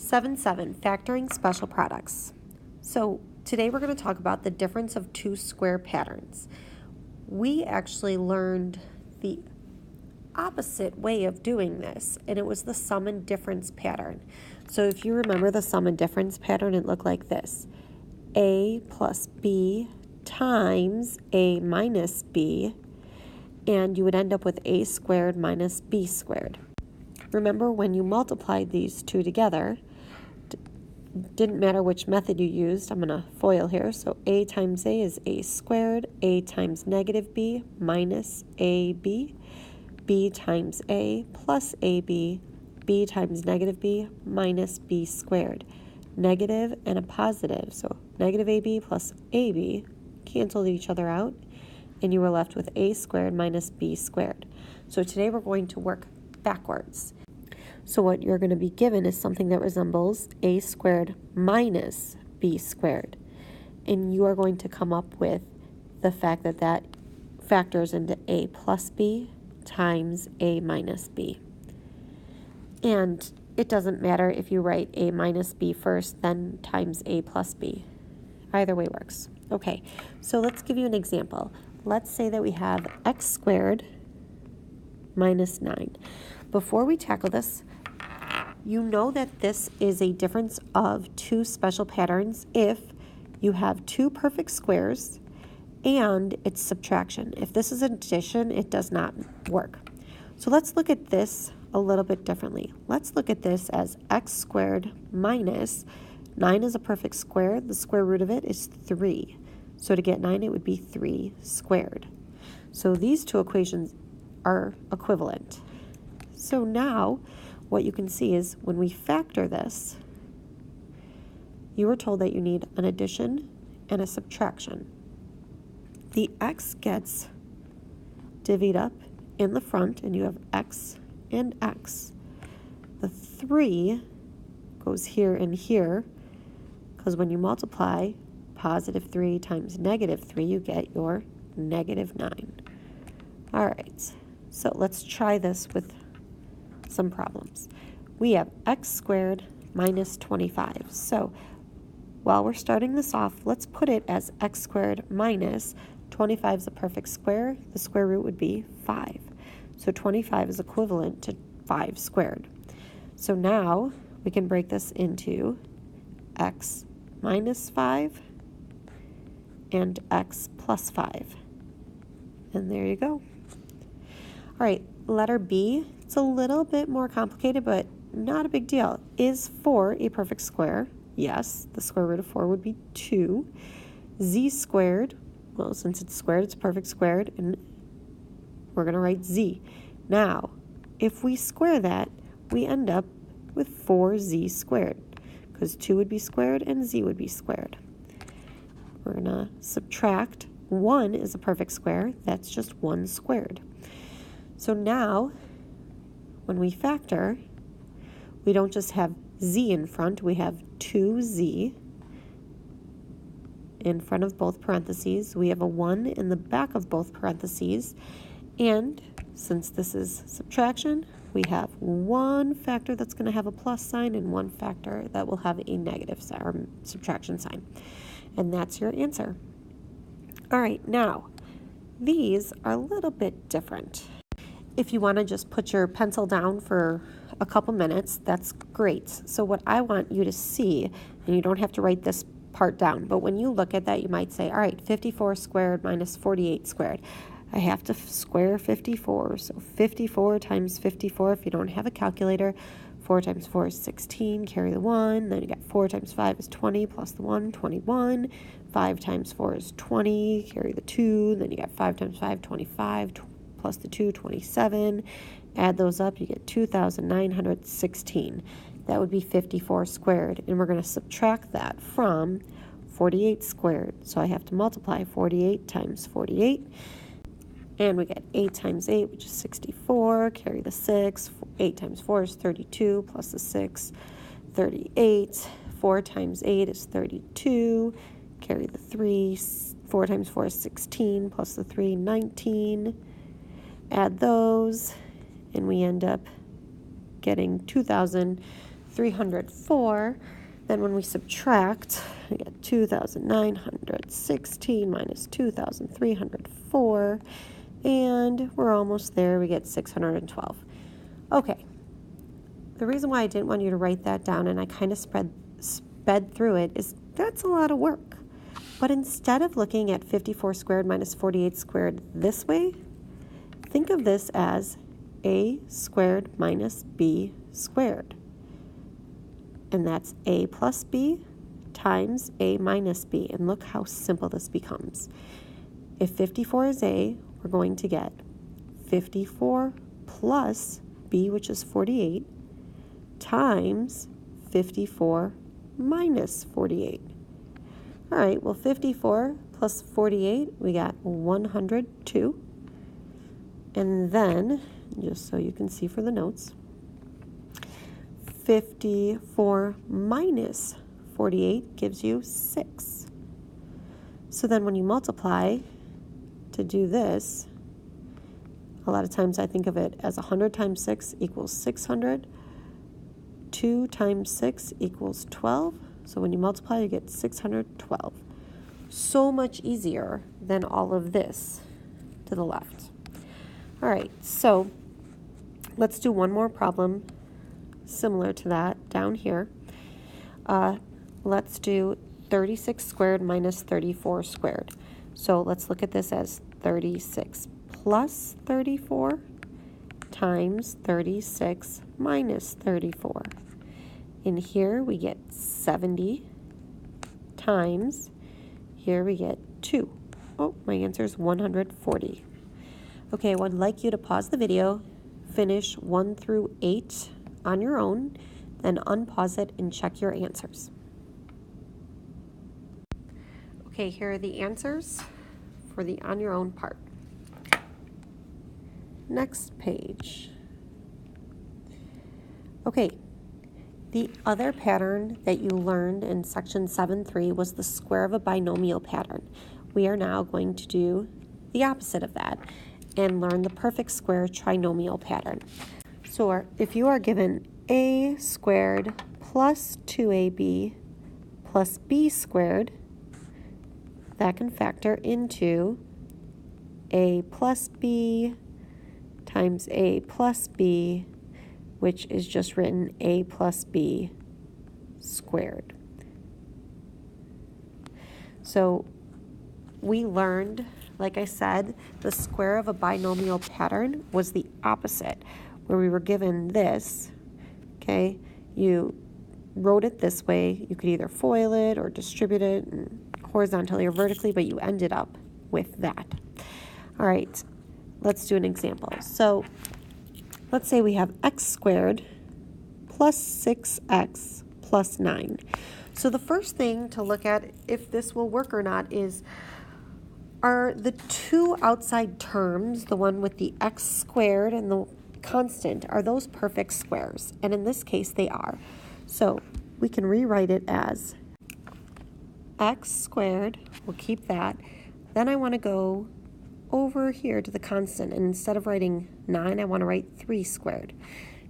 7.7 Factoring Special Products. So today we're going to talk about the difference of two square patterns. We actually learned the opposite way of doing this, and it was the sum and difference pattern. So if you remember the sum and difference pattern, it looked like this. A plus B times A minus B, and you would end up with A squared minus B squared. Remember, when you multiplied these two together, didn't matter which method you used. I'm going to FOIL here. So A times A is A squared. A times negative B minus AB. B times A plus AB. B times negative B minus B squared. Negative and a positive. So negative AB plus AB canceled each other out, and you were left with A squared minus B squared. So today we're going to work backwards. So what you're going to be given is something that resembles A squared minus B squared. And you are going to come up with the fact that that factors into A plus B times A minus B. And it doesn't matter if you write A minus B first, then times A plus B. Either way works. Okay, so let's give you an example. Let's say that we have x squared minus 9. Before we tackle this, you know that this is a difference of two special patterns if you have two perfect squares and it's subtraction. If this is addition, it does not work. So let's look at this a little bit differently. Let's look at this as x squared minus 9 is a perfect square. The square root of it is 3. So to get 9, it would be 3 squared. So these two equations are equivalent. So now what you can see is when we factor this, you were told that you need an addition and a subtraction. The x gets divvied up in the front, and you have x and x. The 3 goes here and here, because when you multiply positive 3 times negative 3, you get your negative 9. All right, so let's try this with some problems. We have x squared minus 25. So while we're starting this off, let's put it as x squared minus 25 is a perfect square. The square root would be 5. So 25 is equivalent to 5 squared. So now we can break this into x minus 5 and x plus 5. And there you go. All right, letter B. It's a little bit more complicated, but not a big deal. Is 4 a perfect square? Yes. The square root of 4 would be 2. Z squared, well, since it's squared, it's a perfect squared, and we're going to write Z. Now, if we square that, we end up with 4z squared, because 2 would be squared and z would be squared. We're going to subtract. 1 is a perfect square. That's just 1 squared. So now, when we factor, we don't just have z in front, we have 2z in front of both parentheses. We have a 1 in the back of both parentheses. And since this is subtraction, we have one factor that's going to have a plus sign and one factor that will have a negative sign or subtraction sign. And that's your answer. All right, now, these are a little bit different. If you want to just put your pencil down for a couple minutes, that's great. So what I want you to see, and you don't have to write this part down, but when you look at that, you might say, all right, 54 squared minus 48 squared. I have to square 54, so 54 times 54, if you don't have a calculator, 4 times 4 is 16, carry the 1, then you got 4 times 5 is 20, plus the 1, 21, 5 times 4 is 20, carry the 2, then you got 5 times 5, 25, plus the 2, 27, add those up, you get 2,916. That would be 54 squared, and we're going to subtract that from 48 squared. So I have to multiply 48 times 48, and we get 8 times 8, which is 64, carry the 6, 8 times 4 is 32, plus the 6, 38, 4 times 8 is 32, carry the 3, 4 times 4 is 16, plus the 3, 19, add those, and we end up getting 2,000 304. Then when we subtract, we get 2,916 minus 2,304, and we're almost there. We get 612. Okay. The reason why I didn't want you to write that down and I kind of sped through it is that's a lot of work. But instead of looking at 54 squared minus 48 squared this way, think of this as a squared minus b squared. And that's a plus b times a minus b. And look how simple this becomes. If 54 is a, we're going to get 54 plus b, which is 48, times 54 minus 48. All right, well, 54 plus 48, we got 102. And then, just so you can see for the notes, 54 minus 48 gives you 6. So then when you multiply to do this, a lot of times I think of it as 100 times 6 equals 600. 2 times 6 equals 12. So when you multiply, you get 612. So much easier than all of this to the left. All right, so let's do one more problem similar to that down here. Let's do 36 squared minus 34 squared. So let's look at this as 36 plus 34 times 36 minus 34. In here we get 70 times, here we get 2. Oh, my answer is 140. Okay, I would like you to pause the video, finish 1 through 8 on your own, then unpause it and check your answers. Okay, here are the answers for the on your own part. Next page. Okay, the other pattern that you learned in section 7.3 was the square of a binomial pattern. We are now going to do the opposite of that and learn the perfect square trinomial pattern. So if you are given a squared plus 2ab plus b squared, that can factor into a plus b times a plus b, which is just written a plus b squared. So we learned, like I said, the square of a binomial pattern was the opposite, where we were given this, okay? You wrote it this way. You could either FOIL it or distribute it horizontally or vertically, but you ended up with that. All right, let's do an example. So let's say we have x squared plus 6x plus 9. So the first thing to look at if this will work or not is, are the two outside terms, the one with the x squared and the constant, are those perfect squares? And in this case, they are. So we can rewrite it as x squared, we'll keep that. Then I want to go over here to the constant, and instead of writing 9, I want to write 3 squared.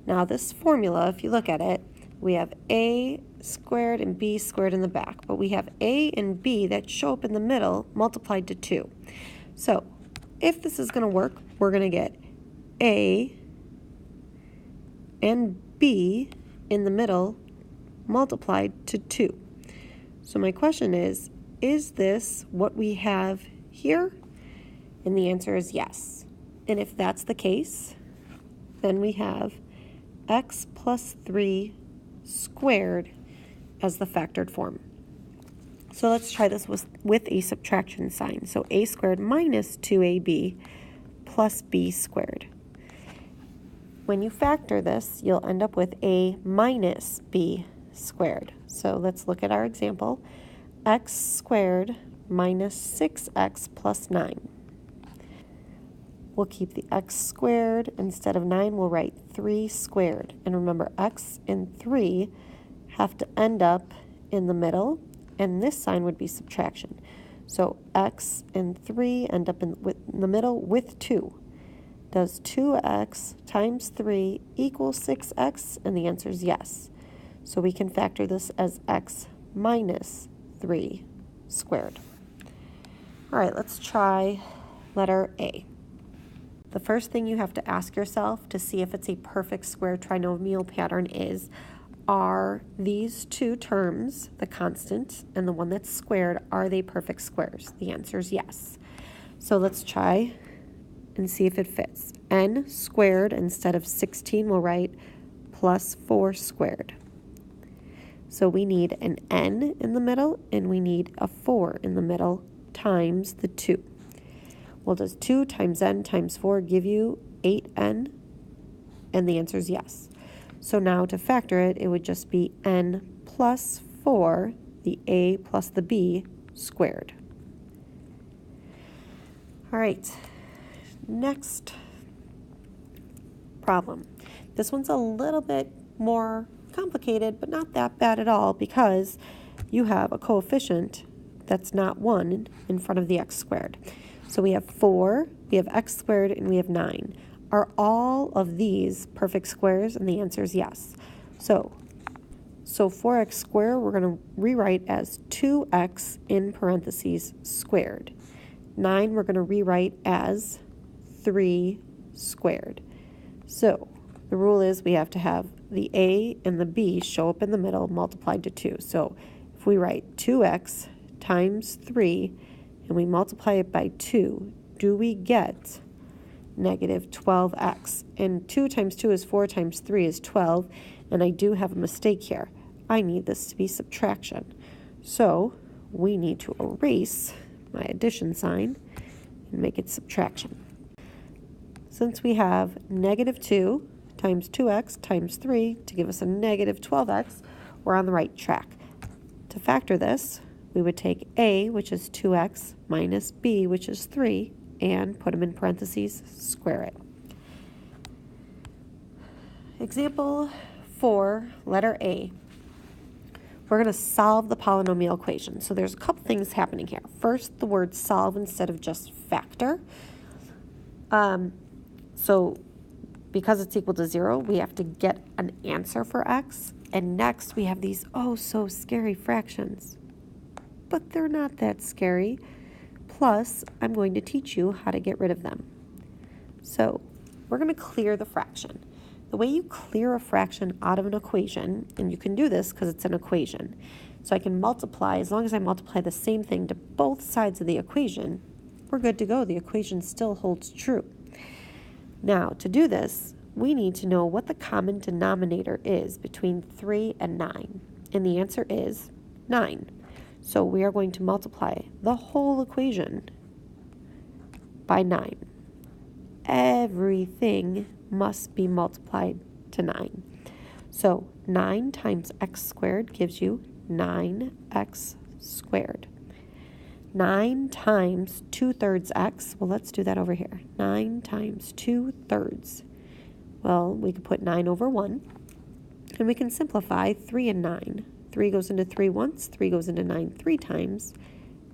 Now this formula, if you look at it, we have a squared and b squared in the back, but we have a and b that show up in the middle multiplied to 2. So if this is going to work, we're going to get a and b in the middle multiplied to 2. So my question is this what we have here? And the answer is yes. And if that's the case, then we have x plus 3 squared as the factored form. So let's try this with a subtraction sign. So a squared minus 2ab plus b squared. When you factor this, you'll end up with a minus b squared. So let's look at our example. X squared minus 6x plus 9. We'll keep the x squared. Instead of 9, we'll write 3 squared. And remember, x and 3 have to end up in the middle, and this sign would be subtraction. So x and 3 end up in the middle with 2. Does 2x times 3 equal 6x? And the answer is yes. So we can factor this as x minus 3 squared. All right, let's try letter A. The first thing you have to ask yourself to see if it's a perfect square trinomial pattern is, are these two terms, the constant and the one that's squared, are they perfect squares? The answer is yes. So let's try and see if it fits. N squared, instead of 16, we'll write plus 4 squared. So we need an n in the middle and we need a 4 in the middle times the 2. Well, does 2 times n times 4 give you 8n? And the answer is yes. So now to factor it, it would just be n plus 4, the a plus the b squared. All right, next problem. This one's a little bit more complicated, but not that bad at all, because you have a coefficient that's not 1 in front of the x squared. So we have 4, we have x squared, and we have 9. Are all of these perfect squares? And the answer is yes. So 4x squared we're going to rewrite as 2x in parentheses squared. 9 we're going to rewrite as 3 squared. So the rule is we have to have the a and the b show up in the middle multiplied to 2. So if we write 2x times 3 and we multiply it by 2, do we get negative 12x? And 2 times 2 is 4 times 3 is 12, and I do have a mistake here. I need this to be subtraction. So we need to erase my addition sign and make it subtraction. Since we have negative 2 times 2x times 3 to give us a negative 12x, we're on the right track. To factor this, we would take a, which is 2x, minus b, which is 3, and put them in parentheses, square it. Example 4, letter A. We're going to solve the polynomial equation. So there's a couple things happening here. First, the word solve instead of just factor. So because it's equal to 0, we have to get an answer for x. And next, we have these oh so scary fractions. But they're not that scary. Plus, I'm going to teach you how to get rid of them. So we're going to clear the fraction. The way you clear a fraction out of an equation, and you can do this because it's an equation, so I can multiply, as long as I multiply the same thing to both sides of the equation, we're good to go. The equation still holds true. Now, to do this, we need to know what the common denominator is between 3 and 9. And the answer is 9. So we are going to multiply the whole equation by 9. Everything must be multiplied to 9. So 9 times x squared gives you 9x squared. 9 times 2/3 x, well, let's do that over here. 9 times 2/3. Well, we could put 9 over 1, and we can simplify 3 and 9. 3 goes into 3 once, 3 goes into 9 3 times,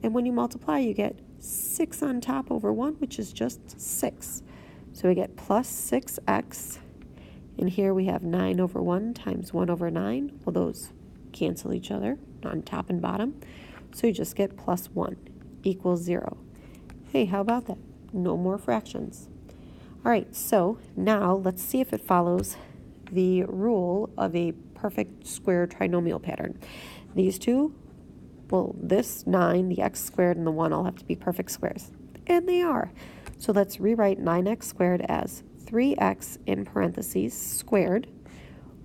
and when you multiply, you get 6 on top over 1, which is just 6. So we get plus 6x, and here we have 9 over 1 times 1 over 9. Well, those cancel each other on top and bottom, so you just get plus 1 equals 0. Hey, how about that? No more fractions. All right, so now let's see if it follows the rule of a perfect square trinomial pattern. These two, well, this 9, the x squared, and the 1 all have to be perfect squares. And they are. So let's rewrite 9x squared as 3x in parentheses squared.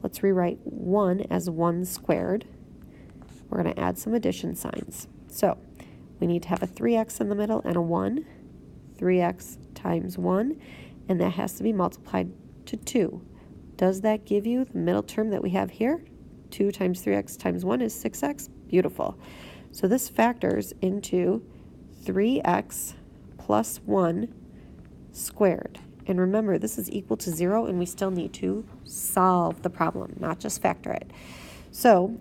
Let's rewrite 1 as 1 squared. We're going to add some addition signs. So we need to have a 3x in the middle and a 1. 3x times 1, and that has to be multiplied to 2. Does that give you the middle term that we have here? 2 times 3x times 1 is 6x. Beautiful. So this factors into 3x plus 1 squared. And remember, this is equal to 0, and we still need to solve the problem, not just factor it. So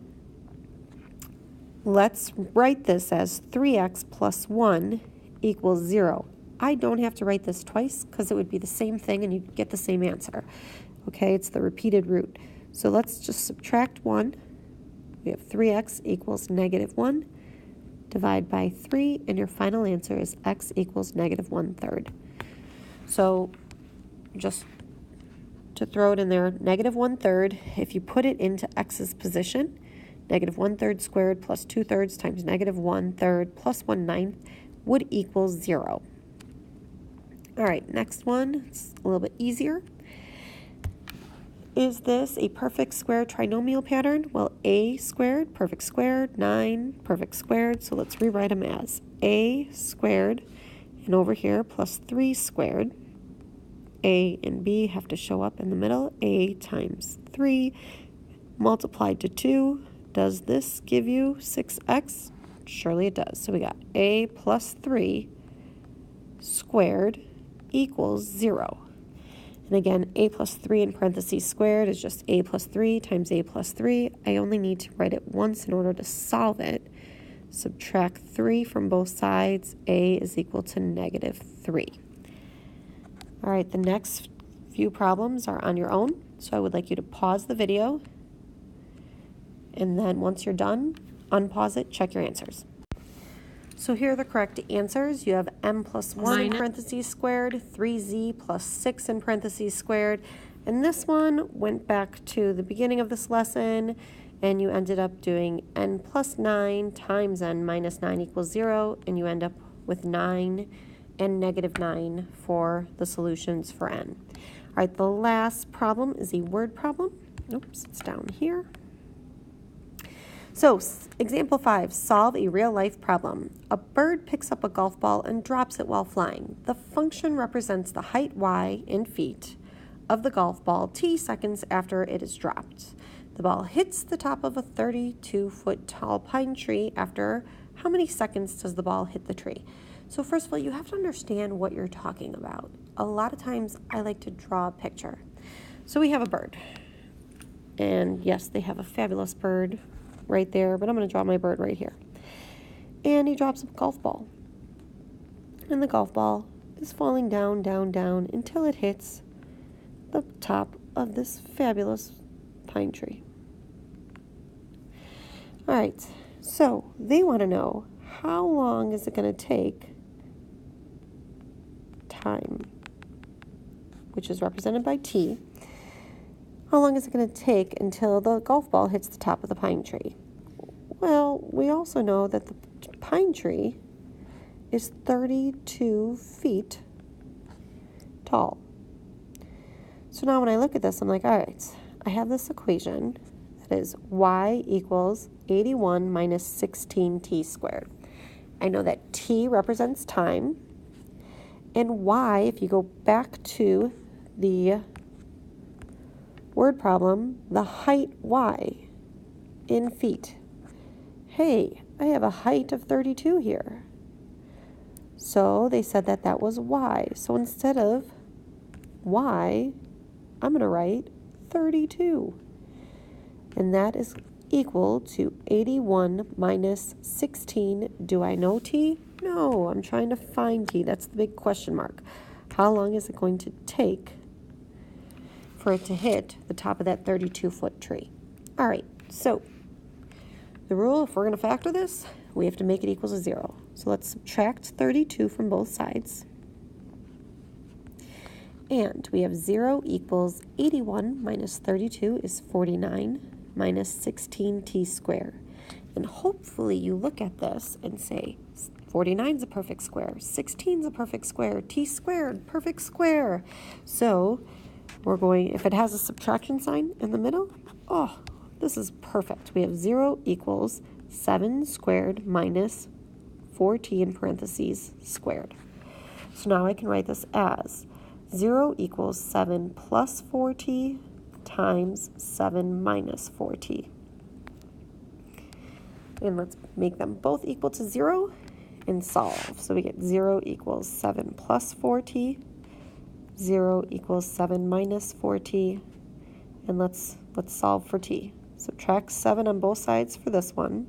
let's write this as 3x plus 1 equals 0. I don't have to write this twice because it would be the same thing and you'd get the same answer. Okay, it's the repeated root. So let's just subtract 1 We have 3x equals negative 1. Divide by 3, and your final answer is x equals negative 1/3. So just to throw it in there, negative 1/3, if you put it into x's position, negative 1/3 squared plus 2/3 times negative 1/3 plus 1/9 would equal 0. All right, next one, it's a little bit easier. Is this a perfect square trinomial pattern? Well, a squared, perfect squared, 9, perfect squared. So let's rewrite them as a squared, and over here plus 3 squared. A and B have to show up in the middle. A times 3 multiplied to 2. Does this give you 6x? Surely it does. So we got a plus 3 squared equals 0. And again, a plus 3 in parentheses squared is just a plus 3 times a plus 3. I only need to write it once in order to solve it. Subtract 3 from both sides. A is equal to negative 3. All right, the next few problems are on your own. So I would like you to pause the video. And then once you're done, unpause it, check your answers. So here are the correct answers. You have m plus 1 in parentheses squared, 3z plus 6 in parentheses squared. And this one went back to the beginning of this lesson, and you ended up doing n plus 9 times n minus 9 equals 0, and you end up with 9 and negative 9 for the solutions for n. All right, the last problem is a word problem. Oops, it's down here. So, example 5, solve a real-life problem. A bird picks up a golf ball and drops it while flying. The function represents the height y in feet of the golf ball t seconds after it is dropped. The ball hits the top of a 32-foot tall pine tree. After how many seconds does the ball hit the tree? So first of all, you have to understand what you're talking about. A lot of times I like to draw a picture. So we have a bird. And yes, they have a fabulous bird right there, but I'm going to draw my bird right here. And he drops a golf ball. And the golf ball is falling down, down, down until it hits the top of this fabulous pine tree. All right, so they want to know how long is it going to take time, which is represented by t. How long is it going to take until the golf ball hits the top of the pine tree? Well, we also know that the pine tree is 32 feet tall. So now when I look at this, I'm like, all right, I have this equation that is y equals 81 minus 16t squared. I know that t represents time, and y, if you go back to the word problem, the height y in feet. Hey, I have a height of 32 here. So they said that that was y. So instead of y, I'm going to write 32. And that is equal to 81 minus 16. Do I know t? No, I'm trying to find t. That's the big question mark. How long is it going to take for it to hit the top of that 32-foot tree? All right, so the rule, if we're going to factor this, we have to make it equal to 0. So let's subtract 32 from both sides. And we have 0 equals 81 minus 32 is 49 minus 16t squared. And hopefully you look at this and say, 49 is a perfect square, 16 is a perfect square, t squared, perfect square. So we're going, if it has a subtraction sign in the middle, oh, this is perfect. We have 0 equals 7 squared minus 4t in parentheses squared. So now I can write this as 0 equals 7 plus 4t times 7 minus 4t. And let's make them both equal to 0 and solve. So we get 0 equals 7 plus 4t, 0 equals 7 minus 4t, and let's solve for t. Subtract 7 on both sides for this one.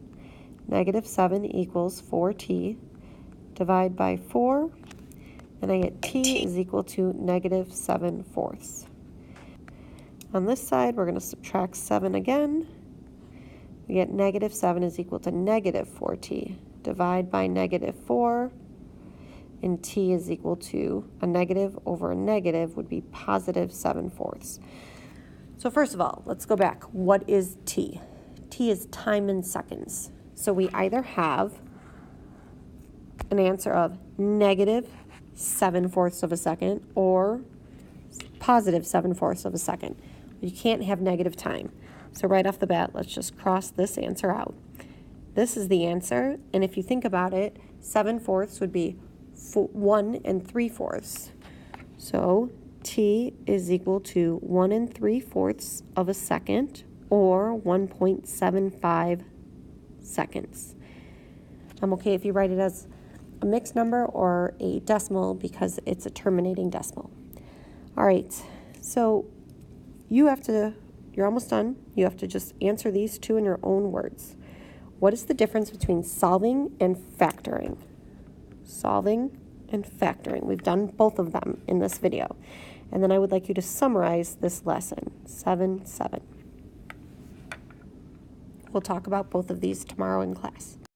Negative 7 equals 4t. Divide by 4, and I get t is equal to negative 7/4. On this side, we're going to subtract 7 again. We We get negative 7 is equal to negative 4t. Divide by negative 4, and t is equal to a negative over a negative would be positive 7/4. So first of all, let's go back. What is t? T is time in seconds. So we either have an answer of negative 7/4 of a second or positive 7/4 of a second. You can't have negative time. So right off the bat, let's just cross this answer out. This is the answer, and if you think about it, 7/4 would be 1 3/4. So t is equal to 1 3/4 of a second, or 1.75 seconds. I'm okay if you write it as a mixed number or a decimal because it's a terminating decimal. All right, so you're almost done. You have to just answer these two in your own words. What is the difference between solving and factoring? Solving and factoring. We've done both of them in this video. And then I would like you to summarize this lesson, 7-7. We'll talk about both of these tomorrow in class.